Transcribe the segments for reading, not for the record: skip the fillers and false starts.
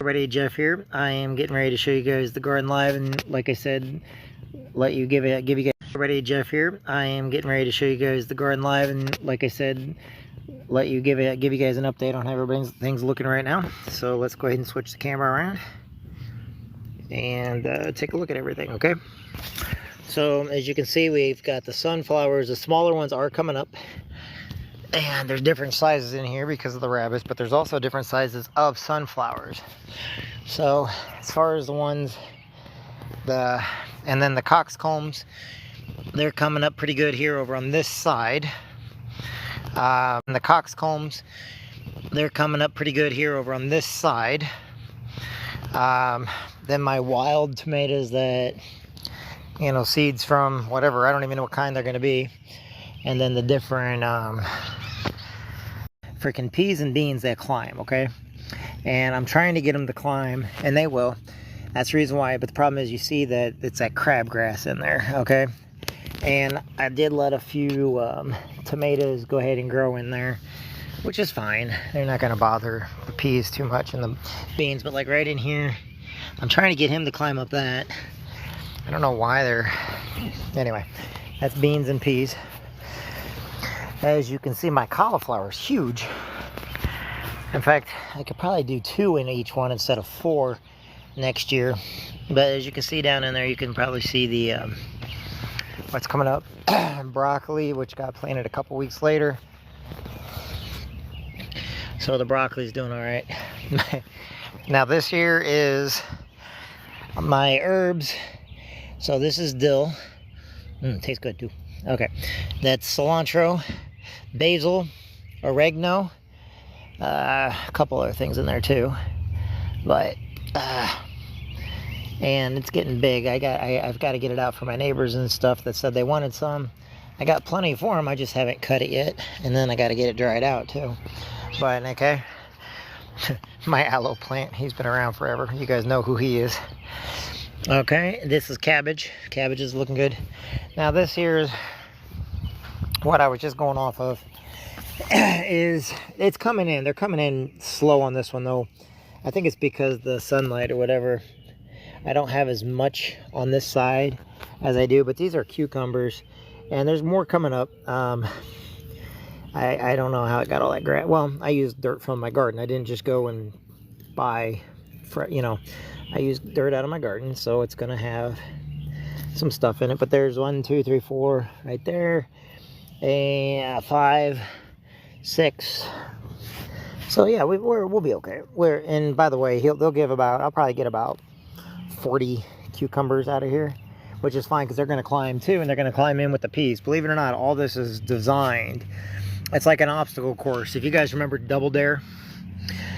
Everybody, Jeff here. I am getting ready to show you guys the garden live, and like I said, give you guys. Everybody, Jeff here. I am getting ready to show you guys the garden live, and like I said, give you guys an update on how everything's looking right now. So let's go ahead and switch the camera around and take a look at everything. Okay. So as you can see, we've got the sunflowers. The smaller ones are coming up. And there's different sizes in here because of the rabbits, but there's also different sizes of sunflowers. So as far as the ones, and then the coxcombs, they're coming up pretty good here over on this side. And the coxcombs, they're coming up pretty good here over on this side. Then my wild tomatoes that, you know, seeds from whatever, I don't even know what kind they're going to be. And then the different freaking peas and beans that climb, okay? And I'm trying to get them to climb, and they will. That's the reason why, but the problem is you see that it's that crabgrass in there, okay? And I did let a few tomatoes go ahead and grow in there, which is fine. They're not going to bother the peas too much and the beans, but like right in here, I'm trying to get him to climb up that. I don't know why they're... Anyway, that's beans and peas. As you can see, my cauliflower is huge. In fact, I could probably do 2 in each one instead of 4 next year. But as you can see down in there, you can probably see the what's coming up. Broccoli, which got planted a couple weeks later. So the broccoli's doing all right. Now this here is my herbs. So this is dill. Tastes good too. Okay, that's cilantro, basil, oregano, a couple other things in there too, but and it's getting big. I've got to get it out for my neighbors and stuff that said they wanted some. I got plenty for them. I just haven't cut it yet, and then I got to get it dried out too. But okay, my aloe plant, he's been around forever. You guys know who he is. Okay, this is cabbage. Cabbage is looking good. Now this here is what I was just going off of. Is it's coming in. They're coming in slow on this one though. I think it's because the sunlight or whatever. I don't have as much on this side as I do, but these are cucumbers, and there's more coming up. I don't know how it got all that grass. Well, I used dirt from my garden. I didn't just go and buy, you know. I used dirt out of my garden, so it's gonna have some stuff in it. But there's 1, 2, 3, 4 right there, and 5, 6. So yeah, we'll be okay. And by the way, they'll give about, I'll probably get about 40 cucumbers out of here, which is fine because they're gonna climb too, and they're gonna climb in with the peas. Believe it or not, all this is designed. It's like an obstacle course. If you guys remember Double Dare.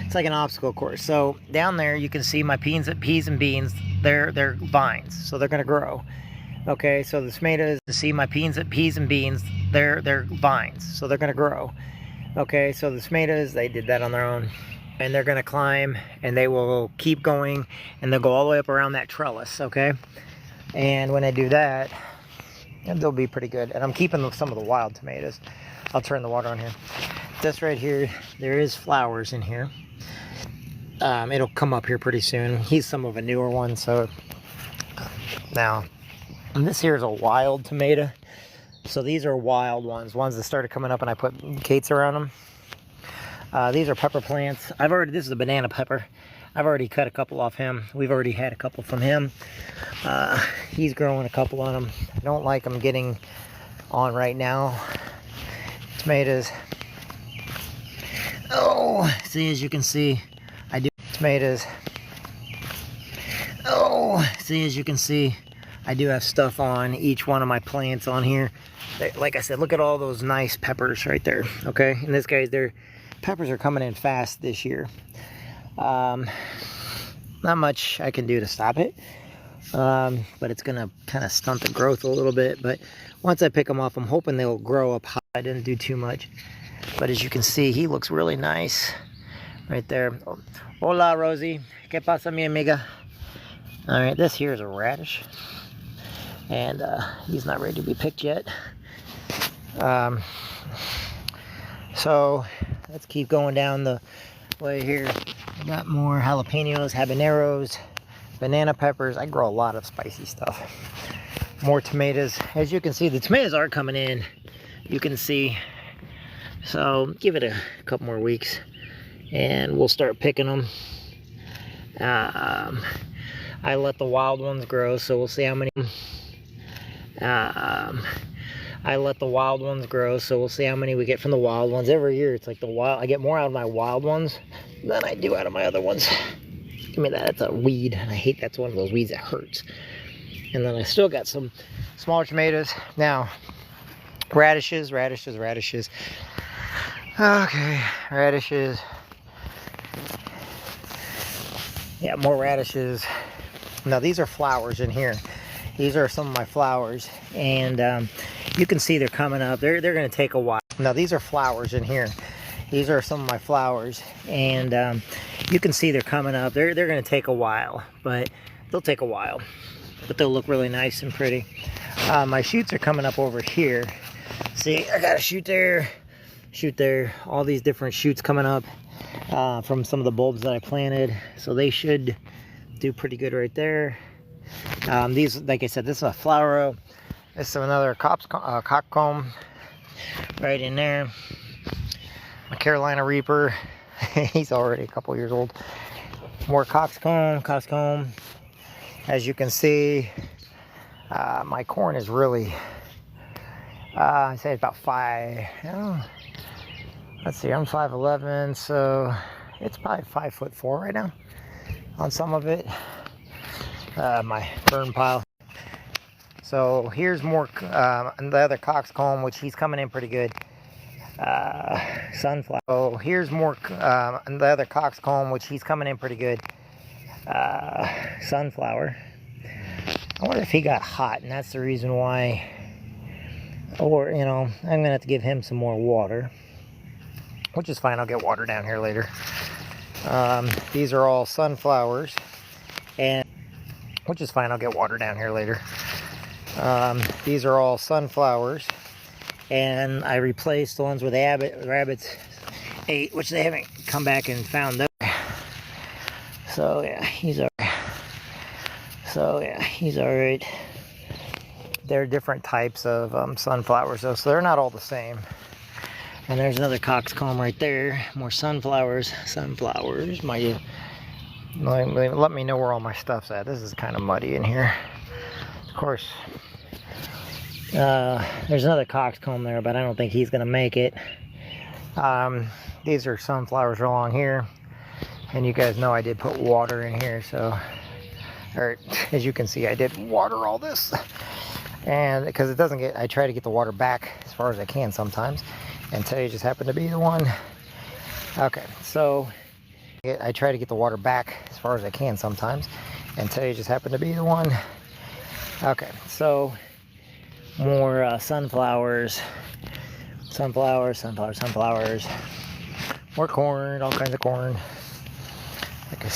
It's like an obstacle course. So down there you can see my peas and beans. They're vines, so they're gonna grow. Okay, so the tomatoes, see my peas and beans. They're vines, so they're gonna grow. Okay, so the tomatoes, they did that on their own, and they're gonna climb, and they will keep going, and they'll go all the way up around that trellis. Okay, and when they do that, they'll be pretty good. And I'm keeping some of the wild tomatoes. I'll turn the water on here. This right here, there is flowers in here. It'll come up here pretty soon. He's some of a newer one, so now, and this here is a wild tomato. So these are wild ones that started coming up, and I put gates around them. These are pepper plants. This is a banana pepper. I've already cut a couple off him. We've already had a couple from him. He's growing a couple on them. I don't like them getting on right now. Tomatoes. Oh, see, as you can see, I do tomatoes. Oh, see, as you can see, I do have stuff on each one of my plants on here. Like I said, look at all those nice peppers right there. Okay, and this guy's, their peppers are coming in fast this year. Not much I can do to stop it, but it's gonna kind of stunt the growth a little bit. But once I pick them off, I'm hoping they'll grow up high. I didn't do too much. But as you can see, he looks really nice right there. Hola, Rosie. ¿Qué pasa, mi amiga? All right, this here is a radish. And he's not ready to be picked yet. So let's keep going down the way here. I got more jalapenos, habaneros, banana peppers. I grow a lot of spicy stuff. More tomatoes. As you can see, the tomatoes are coming in. You can see. So give it a couple more weeks and we'll start picking them. I let the wild ones grow, so we'll see how many. I let the wild ones grow, so we'll see how many we get from the wild ones. Every year, it's like I get more out of my wild ones than I do out of my other ones. Give me that. That's a weed. I hate that's one of those weeds that hurts. And then I still got some smaller tomatoes. Now, radishes. Okay, radishes. Yeah, more radishes. Now, these are flowers in here. These are some of my flowers, and you can see they're coming up. They're going to take a while. Now, these are flowers in here. These are some of my flowers, and you can see they're coming up. They're going to take a while, but they'll take a while. But they'll look really nice and pretty. My shoots are coming up over here. See, I got a shoot there, all these different shoots coming up from some of the bulbs that I planted. So they should do pretty good right there. These, like I said, this is a flower row. This is another cockcomb right in there. My Carolina Reaper. He's already a couple years old. More coxcomb. As you can see, my corn is really, I say it's about 5. Let's see, I'm 5'11", so it's probably 5'4" right now on some of it. My burn pile. So here's more, the other coxcomb, which he's coming in pretty good. Sunflower. So here's more, the other coxcomb, which he's coming in pretty good. Sunflower. I wonder if he got hot, and that's the reason why. Or, you know, I'm gonna have to give him some more water, which is fine. I'll get water down here later. These are all sunflowers, and which is fine. I'll get water down here later. These are all sunflowers, and I replaced the ones where the rabbits ate, which they haven't come back and found them. So yeah, he's alright. They're different types of sunflowers though, so they're not all the same. And there's another coxcomb right there. More sunflowers. Let me know where all my stuff's at. This is kind of muddy in here. Of course, there's another coxcomb there, but I don't think he's gonna make it. These are sunflowers along here, and you guys know I did put water in here, so, or as you can see, I did water all this, and because it doesn't get, I try to get the water back as far as I can sometimes, and today just happened to be the one. Okay, so I try to get the water back as far as I can sometimes, and today just happened to be the one. Okay, so more sunflowers. More corn, all kinds of corn. Like I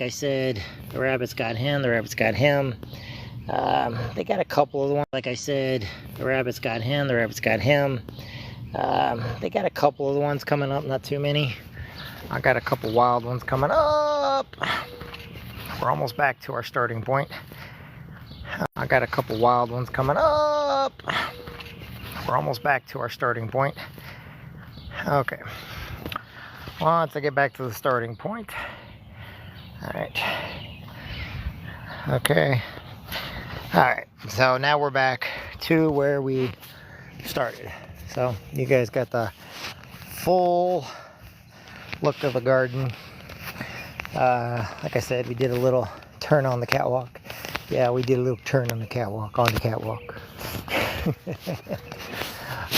said, the rabbits got him. They got a couple of the ones. Like I said, the rabbits got him. They got a couple of the ones coming up, not too many. I got a couple wild ones coming up. We're almost back to our starting point. I got a couple wild ones coming up. We're almost back to our starting point. Okay. Once I get back to the starting point. Alright. Okay. Alright. So now we're back to where we started. So you guys got the full look of the garden. Like I said, we did a little turn on the catwalk. Yeah, we did a little turn on the catwalk,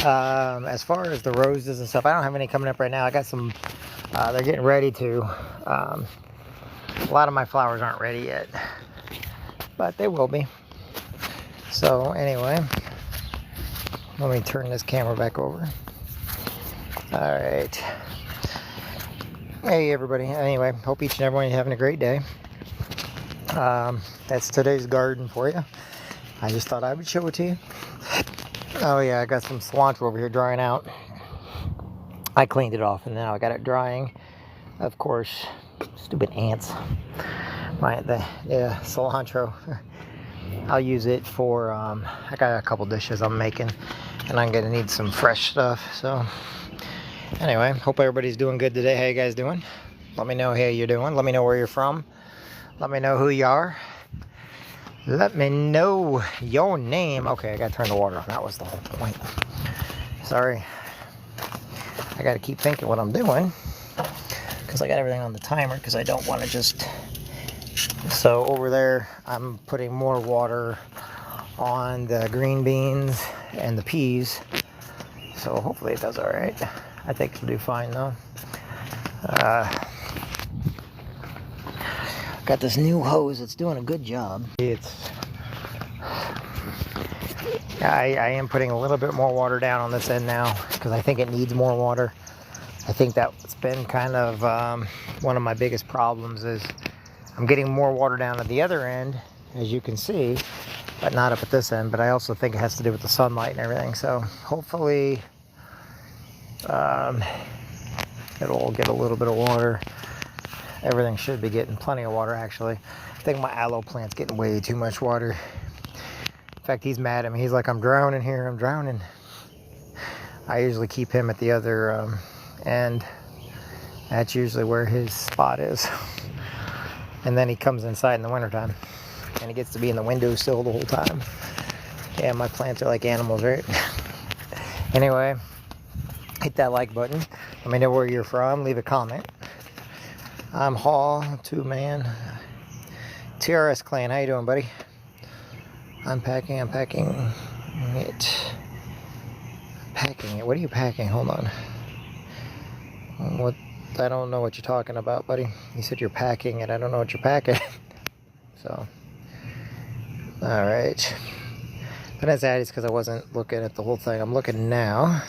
as far as the roses and stuff, I don't have any coming up right now. I got some, they're getting ready to. A lot of my flowers aren't ready yet, but they will be. So anyway, let me turn this camera back over. Alright. Hey everybody, anyway, hope each and everyone is having a great day. That's today's garden for you. I just thought I would show it to you. Oh yeah, I got some cilantro over here drying out. I cleaned it off and now I got it drying. Of course, stupid ants. Yeah, cilantro. I'll use it for, I got a couple dishes I'm making, and I'm gonna need some fresh stuff. So anyway, hope everybody's doing good today. How you guys doing? Let me know how you're doing. Let me know where you're from. Let me know who you are. Let me know your name. Okay, I gotta turn the water off. That was the whole point. Sorry. I gotta keep thinking what I'm doing, because I got everything on the timer, because I don't want to just... So over there, I'm putting more water on the green beans and the peas. So hopefully it does all right. I think it'll do fine though. Got this new hose. It's doing a good job. I am putting a little bit more water down on this end now, because I think it needs more water. I think that's been kind of one of my biggest problems is I'm getting more water down at the other end, as you can see, but not up at this end. But I also think it has to do with the sunlight and everything. So hopefully it'll get a little bit of water. Everything should be getting plenty of water, actually. I think my aloe plant's getting way too much water. In fact, he's mad at me. He's like, I'm drowning here, I'm drowning. I usually keep him at the other end. That's usually where his spot is. And then he comes inside in the wintertime. And he gets to be in the windowsill the whole time. Yeah, my plants are like animals, right? Anyway, hit that like button. Let me know where you're from. Leave a comment. I'm Hall, 2-man. TRS Clan, how you doing, buddy? I'm packing it. Packing it. What are you packing? Hold on. What? I don't know what you're talking about, buddy. You said you're packing it. I don't know what you're packing. So, all right. But that's that. It's because I wasn't looking at the whole thing. I'm looking now.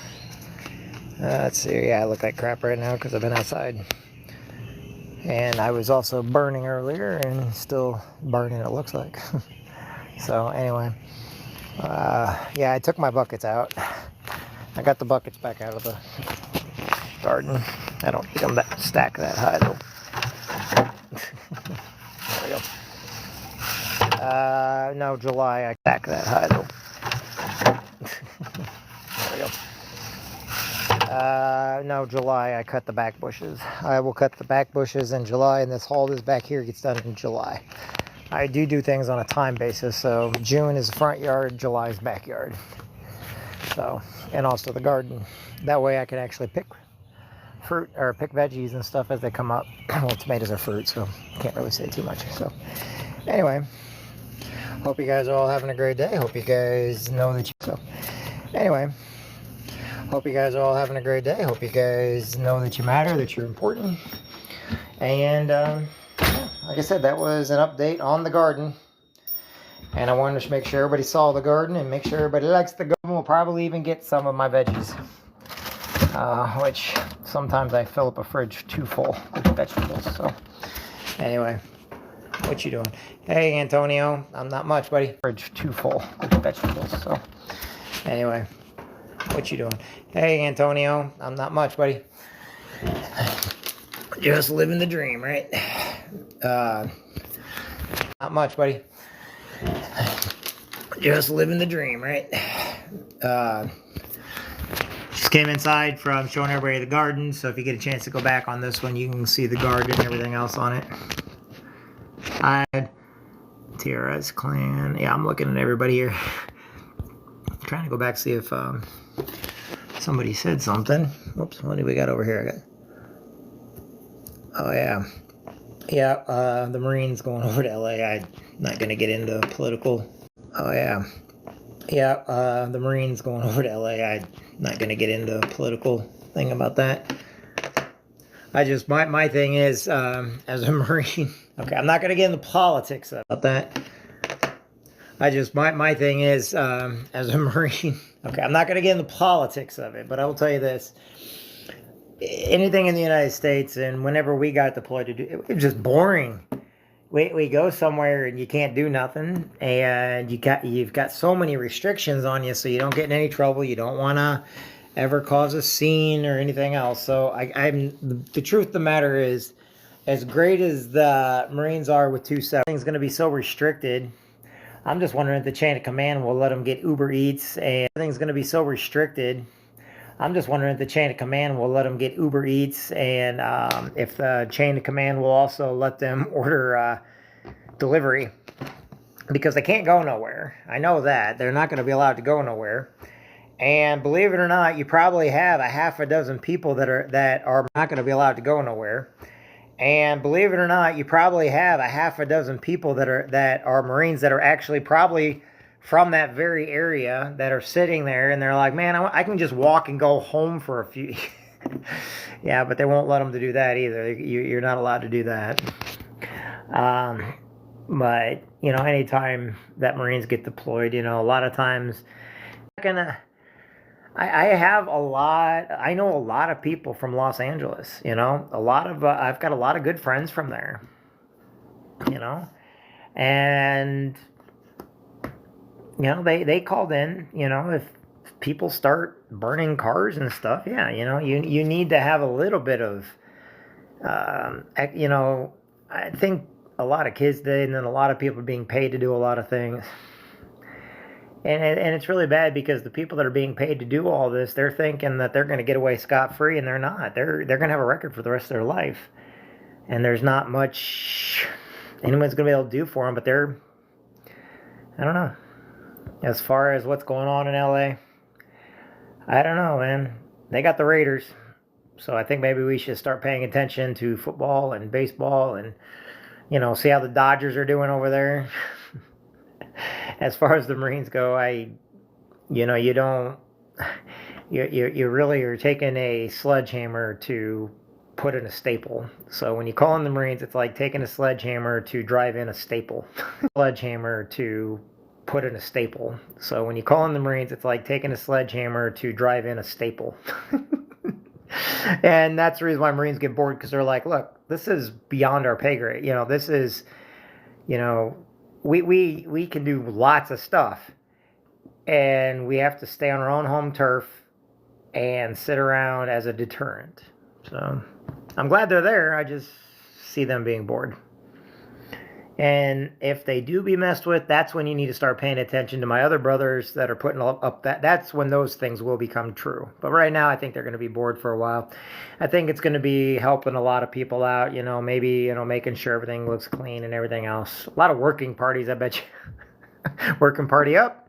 Let's see. Yeah, I look like crap right now because I've been outside. And I was also burning earlier and still burning, it looks like. So anyway, yeah, I took my buckets out. I got the buckets back out of the garden. I don't need them that stack that high though. There we go. No, July, I stack that high though. There we go. No, July, I cut the back bushes. I will cut the back bushes in July, and all this back here gets done in July. I do things on a time basis, so June is front yard, July is backyard. So, and also the garden. That way I can actually pick fruit, or pick veggies and stuff as they come up. Well, tomatoes are fruit, so can't really say too much. So, anyway, hope you guys are all having a great day. Hope you guys know that you... So, anyway... Hope you guys are all having a great day. Hope you guys know that you matter, that you're important. And like I said, that was an update on the garden. And I wanted to make sure everybody saw the garden and make sure everybody likes the garden. We'll probably even get some of my veggies. Which sometimes I fill up a fridge too full with vegetables. So anyway, what you doing? Hey, Antonio. I'm not much, buddy. Fridge too full with vegetables. So anyway. What you doing? Hey, Antonio. I'm not much, buddy. Just living the dream, right? Not much, buddy. Just living the dream, right? Just came inside from showing everybody the garden, so if you get a chance to go back on this one, you can see the garden and everything else on it. Hi, TRS Clan. Yeah, I'm looking at everybody here. Trying to go back, see if somebody said something. Oops, what do we got over here? Oh yeah, the Marines going over to LA. I'm not gonna get into political. Oh yeah, the Marines going over to LA. I'm not gonna get into a political thing about that. I just my thing is as a Marine. Okay, I'm not gonna get into politics about that. My thing is, as a Marine, okay, I'm not going to get into politics of it, but I will tell you this. Anything in the United States, and whenever we got deployed to do, it was just boring. We go somewhere and you can't do nothing, and you've got so many restrictions on you, so you don't get in any trouble. You don't want to ever cause a scene or anything else. So the truth of the matter is, as great as the Marines are with 2-7, things going to be so restricted. I'm just wondering if the chain of command will let them get Uber Eats, and everything's going to be so restricted. I'm just wondering if the chain of command will let them get Uber Eats, and if the chain of command will also let them order delivery, because they can't go nowhere. I know that. They're not going to be allowed to go nowhere. And believe it or not, you probably have a half a dozen people that are not going to be allowed to go nowhere. And believe it or not, you probably have a half a dozen people that are Marines that are actually probably from that very area that are sitting there, and they're like, man, I can just walk and go home for a few. Yeah, but they won't let them to do that either. You're not allowed to do that. But, you know, anytime that Marines get deployed, you know, a lot of times, I know a lot of people from Los Angeles, you know, I've got a lot of good friends from there, you know, and, you know, they called in, you know, if people start burning cars and stuff, yeah, you know, you need to have a little bit of, you know, I think a lot of kids did, and then a lot of people are being paid to do a lot of things. And it's really bad, because the people that are being paid to do all this, they're thinking that they're going to get away scot-free, and they're not. They're going to have a record for the rest of their life. And there's not much anyone's going to be able to do for them, but I don't know. As far as what's going on in LA, I don't know, man. They got the Raiders. So I think maybe we should start paying attention to football and baseball, and, you know, see how the Dodgers are doing over there. As far as the Marines go, you really are taking a sledgehammer to put in a staple. So when you call in the Marines, it's like taking a sledgehammer to drive in a staple. Sledgehammer to put in a staple. So when you call in the Marines, it's like taking a sledgehammer to drive in a staple. And that's the reason why Marines get bored, because they're like, look, this is beyond our pay grade. You know, this is, you know, we can do lots of stuff, and we have to stay on our own home turf and sit around as a deterrent. So I'm glad they're there. I just see them being bored. And if they do be messed with, that's when you need to start paying attention to my other brothers that are putting up that's when those things will become true. But right now, I think they're going to be bored for a while. I think it's going to be helping a lot of people out, you know, maybe, you know, making sure everything looks clean and everything else. A lot of working parties, I bet you. Working party up.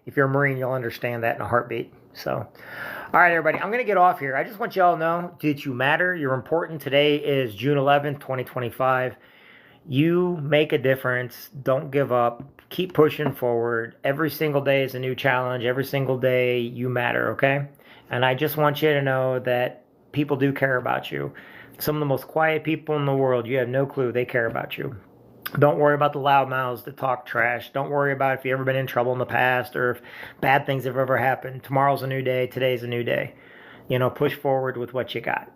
If you're a Marine, you'll understand that in a heartbeat. So, all right, everybody, I'm going to get off here. I just want you all to know that you matter. You're important. Today is June 11th, 2025. You make a difference. Don't give up. Keep pushing forward. Every single day is a new challenge. Every single day you matter, okay? And I just want you to know that people do care about you. Some of the most quiet people in the world, you have no clue they care about you. Don't worry about the loud mouths that talk trash. Don't worry about if you've ever been in trouble in the past, or if bad things have ever happened. Tomorrow's a new day. Today's a new day. You know, push forward with what you got.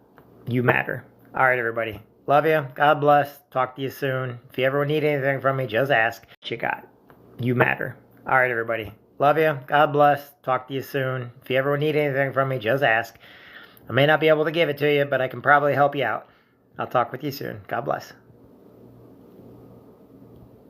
You matter. All right, everybody. Love you. God bless. Talk to you soon. If you ever need anything from me, just ask. What you got. You matter. All right, everybody. Love you. God bless. Talk to you soon. If you ever need anything from me, just ask. I may not be able to give it to you, but I can probably help you out. I'll talk with you soon. God bless.